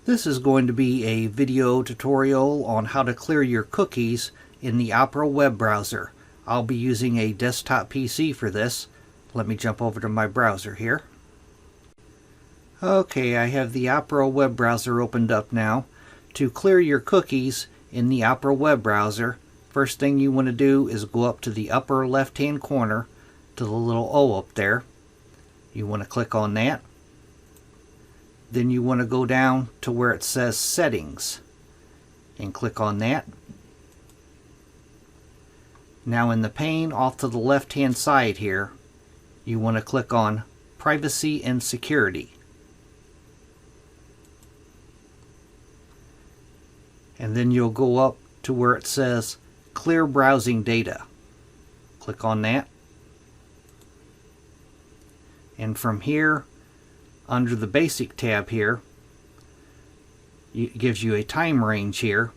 This is going to be a video tutorial on how to clear your cookies in the Opera web browser. I'll be using a desktop PC for this. Let me jump over to my browser here. Okay, I have the Opera web browser opened up now. To clear your cookies in the Opera web browser, first thing you want to do is go up to the upper left hand corner to the little O up there. You want to click on that. Then you want to go down to where it says Settings and click on that. Now in the pane off to the left hand side here, you want to click on Privacy and Security. And then you'll go up to where it says Clear Browsing Data. Click on that. And from here, under the Basic tab here, it gives you a time range here.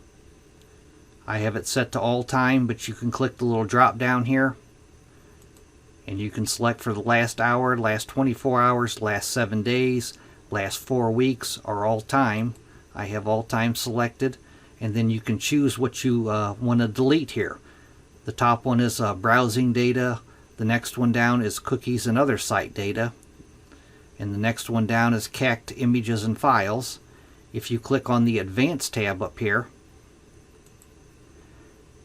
I have it set to all time, but you can click the little drop down here and you can select for the last hour, last 24 hours, last 7 days, last 4 weeks, or all time. I have all time selected, and then you can choose what you want to delete here. The top one is browsing data, the next one down is cookies and other site data, and the next one down is cached images and files. If you click on the Advanced tab up here,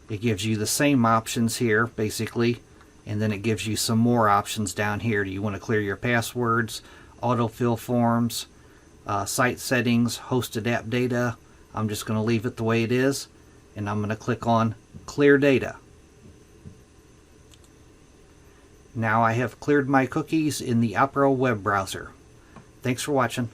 it gives you the same options here basically, and then it gives you some more options down here. Do you want to clear your passwords, autofill forms, site settings, hosted app data? I'm just going to leave it the way it is, and I'm going to click on Clear Data. Now I have cleared my cookies in the Opera web browser. Thanks for watching.